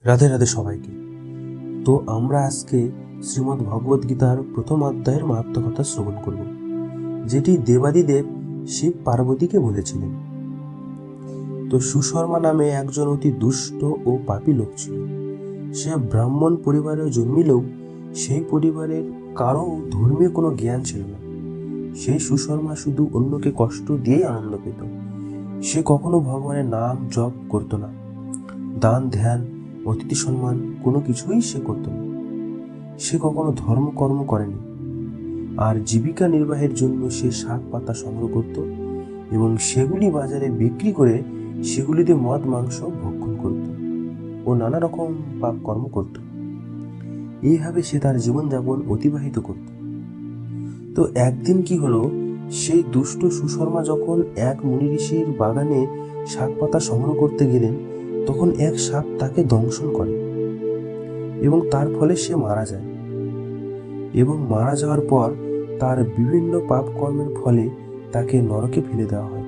রাধে রাধে সবাইকে। তো আমরা আজকে শ্রীমদ্ ভগবদ গীতার প্রথম অধ্যায়ের মাহাত্ম্যকথা শ্রবণ করব, যেটি দেবাদিদেব শিব পার্বতীকে বলেছিলেন। তো সুশর্মা নামে একজন অতি দুষ্ট ও পাপী লোক ছিল। সে ব্রাহ্মণ পরিবারে জন্মিলেও সেই পরিবারের কারো ধর্মীয় কোনো জ্ঞান ছিল না। সেই সুশর্মা শুধু অন্যকে কষ্ট দিয়েই আনন্দ পেত। সে কখনো ভগবানের নাম জপ করত না, দান ধ্যান অতিথি সম্মান কোনো কিছুই সে করত না। সে কখনো ধর্মকর্ম করেনি, আর জীবিকা নির্বাহের জন্য সে শাক পাতা সংগ্রহ করত এবং সেগুলি বাজারে বিক্রি করে সেগুলিতে মদ মাংস ভক্ষণ করত ও নানা রকম পাপ কর্ম করত। এইভাবে সে তার জীবনযাপন অতিবাহিত করত। তো একদিন কি হলো, সেই দুষ্ট সুশর্মা যখন এক মুনি ঋষির বাগানে শাক পাতা সংগ্রহ করতে গেলেন, তখন এক সাপ তাকে দংশন করে এবং তার ফলে সে মারা যায়। এবং মারা যাওয়ার পর তার বিভিন্ন পাপ কর্মের ফলে তাকে নরকে ফেলে দেওয়া হয়।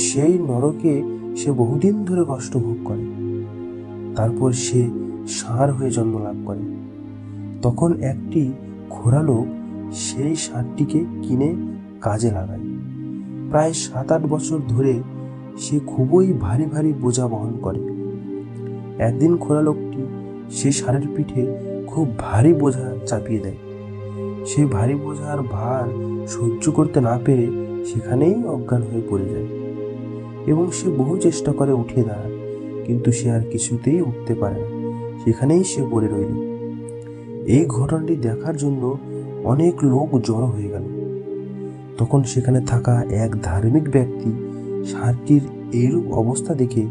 সেই নরকে সে বহুদিন ধরে কষ্ট ভোগ করে। তারপর সে ষাঁড় হয়ে জন্ম লাভ করে। তখন একটি খোঁড়া লোক সেই ষাঁড়টিকে কিনে কাজে লাগায়। প্রায় 7-8 বছর ধরে সে খুবই ভারী ভারী বোঝা বহন করে। একদিন খোঁড়া লোকটি সে ষাঁড়ের পিঠে খুব ভারী বোঝা চাপিয়ে দেয়। সেই ভারী বোঝার ভার সহ্য করতে না পেরে সেখানেই অজ্ঞান হয়ে পড়ে যায় এবং সে বহু চেষ্টা করে উঠে দাঁড়ায়, কিন্তু সে আর কিছুতেই উঠতে পারে না, সেখানেই সে পড়ে রইল। এই ঘটনাটি দেখার জন্য অনেক লোক জড়ো হয়ে গেল। তখন সেখানে থাকা এক ধার্মিক ব্যক্তি ষাঁড়টির এইরূপ অবস্থা দেখে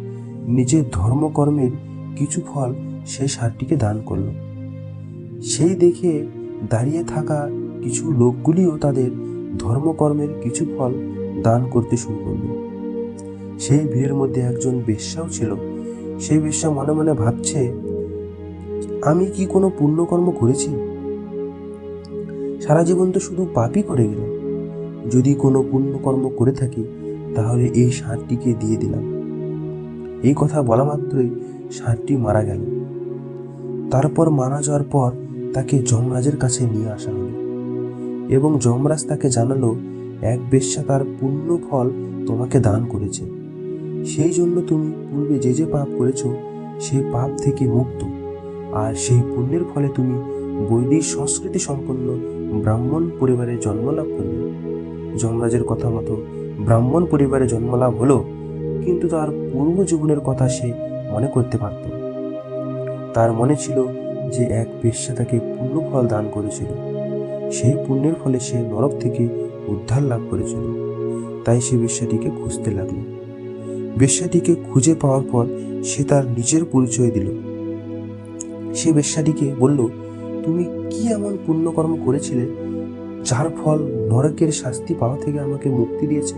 নিজের ধর্মকর্মের কিছু ফল সেই ষাঁড়টিকে দান করল। সেই দেখে দাঁড়িয়ে থাকা কিছু লোকগুলিও তাদের ধর্মকর্মের কিছু ফল দান করতে শুরু করল। সেই ভিড়ের মধ্যে একজন বেশ্যাও ছিল। সেই বেশ্যা মনে মনে ভাবছে, আমি কি কোনো পুণ্যকর্ম করেছি? সারা জীবন তো শুধু পাপই করে গেলাম। যদি কোনো পুণ্যকর্ম করে থাকি তাহলে এই ষাঁড়টিকে দিয়ে দিলাম। এই কথা বলা মাত্রই ষাঁড়টি মারা গেল। তারপর মারা যাওয়ার পর তাকে যমরাজের কাছে নিয়ে আসা হলো এবং যমরাজ তাকে জানালো, এক বেশ্যা তার পুণ্য ফল তোমাকে দান করেছে। সেই জন্য তুমি পূর্বে যে যে পাপ করেছ সেই পাপ থেকে মুক্ত, আর সেই পুণ্যের ফলে তুমি বৈদিক সংস্কৃতি সম্পন্ন ব্রাহ্মণ পরিবারে জন্মলাভ করবে। যমরাজের কথা মতো ব্রাহ্মণ পরিবারে জন্মলাভ হলো, কিন্তু তার পূর্ব জীবনের কথা সে মনে করতে পারত। তার মনে ছিল যে এক বেশ্যা তাকে পুণ্যফল দান করেছিল। সেই পুণ্যের ফলে সে নরক থেকে উদ্ধার লাভ করেছিল। তাই সে বেশ্যাটিকে খুঁজতে লাগলো। বেশ্যাটিকে খুঁজে পাওয়ার পর সে তার নিজের পরিচয় দিল। সে বেশ্যাটিকে বলল, তুমি কি এমন পুণ্যকর্ম করেছিলে যার ফল নরকের শাস্তি পাওয়া থেকে আমাকে মুক্তি দিয়েছে?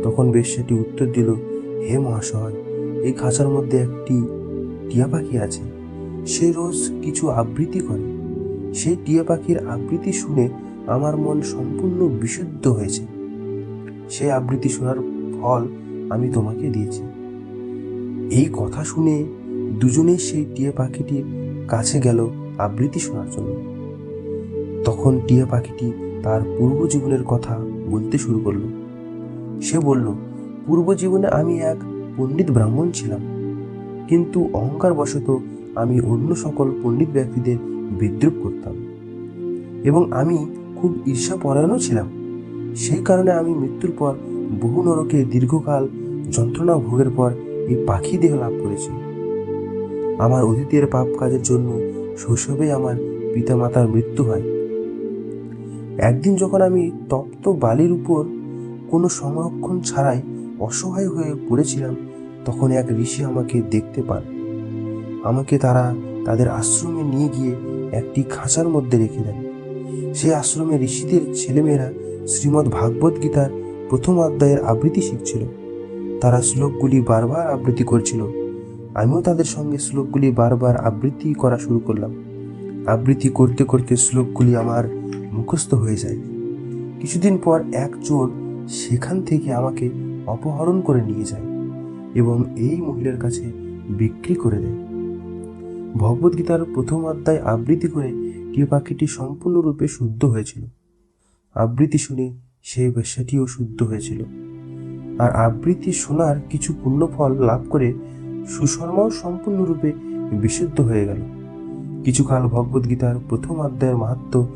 তখন বেশ্যাটি উত্তর দিল, হে মহাশয়, এই খাঁচার মধ্যে একটি টিয়া পাখি আছে। সে রোজ কিছু আবৃত্তি করে। সেই টিয়া পাখির আবৃত্তি শুনে আমার মন সম্পূর্ণ বিশুদ্ধ হয়েছে। সেই আবৃত্তি শোনার ফল আমি তোমাকে দিয়েছি। এই কথা শুনে দুজনেই সেই টিয়া পাখিটির কাছে গেল আবৃত্তি শোনার জন্য। তখন টিয়া পাখিটি তার পূর্ব জীবনের কথা বলতে শুরু করলো। সে বলল, পূর্ব জীবনে আমি এক পণ্ডিত ব্রাহ্মণ ছিলাম, কিন্তু অহংকার বশত আমি অন্য সকল পণ্ডিত ব্যক্তিদের বিদ্রুপ করতাম এবং আমি খুব ঈর্ষাপরায়ণও ছিলাম। সেই কারণে আমি মৃত্যুর পর বহু নরকে দীর্ঘকাল যন্ত্রণা ভোগের পর এই পাখি দেহ লাভ করেছি। আমার অতীতের পাপ কাজের জন্য শৈশবে আমার পিতামাতার মৃত্যু হয়। একদিন যখন আমি তপ্ত বালির উপর কোনো সংরক্ষণ ছাড়াই অসহায় হয়ে পড়েছিলাম, তখন এক ঋষি আমাকে দেখতে পান। আমাকে তারা তাদের আশ্রমে নিয়ে গিয়ে একটি খাঁচার মধ্যে রেখে দেন। সেই আশ্রমে ঋষিদের ছেলেমেয়েরা শ্রীমদ্ ভাগবত গীতার প্রথম অধ্যায়ের আবৃত্তি শিখছিল। তারা শ্লোকগুলি বারবার আবৃত্তি করছিল। আমিও তাদের সঙ্গে শ্লোকগুলি বারবার আবৃত্তি করা শুরু করলাম। আবৃত্তি করতে করতে শ্লোকগুলি আমার মুখস্থ হয়ে যায়। কিছুদিন পর এক চোর সেখান থেকে আমাকে অপহরণ করে নিয়ে যায় এবং এই মহিলার কাছে বিক্রি করে দেয়। ভগবদ্গীতার প্রথম অধ্যায় আবৃত্তি করে টিয়া পাখিটি সম্পূর্ণরূপে শুদ্ধ হয়েছিল। আবৃত্তি শুনে সেই বেশ্যাটিও শুদ্ধ হয়েছিল। আর আবৃত্তি শোনার কিছু পুণ্যফল লাভ করে সুশর্মাও সম্পূর্ণরূপে বিশুদ্ধ হয়ে গেল। কিছুকাল ভগবদ্গীতার প্রথম অধ্যায়ের মাহাত্ম্য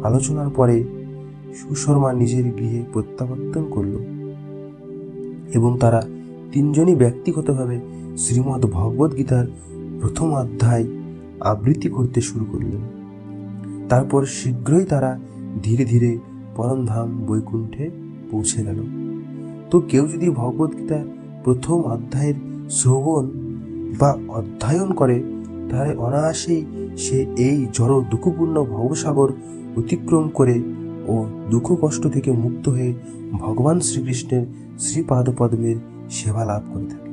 আলোচনার পরে সুশর্মা নিজের গৃহে প্রত্যাবর্তন করল এবং তারা তিনজনই ব্যক্তিগতভাবে শ্রীমদ্ ভগবদ্গীতার প্রথম অধ্যায় আবৃত্তি করতে শুরু করলেন। তারপর শীঘ্রই তারা ধীরে ধীরে পরমধাম বৈকুণ্ঠে পৌঁছে গেল। তো কেউ যদি ভগবদ্গীতার প্রথম অধ্যায়ের শ্রবণ বা অধ্যয়ন করে, তাহলে অনায়াসেই সে এই জড় দুঃখপূর্ণ ভবসাগর অতিক্রম করে ও দুঃখ কষ্ট থেকে মুক্ত হয়ে ভগবান শ্রীকৃষ্ণের শ্রীপাদপদ্মের সেবা লাভ করে থাকে।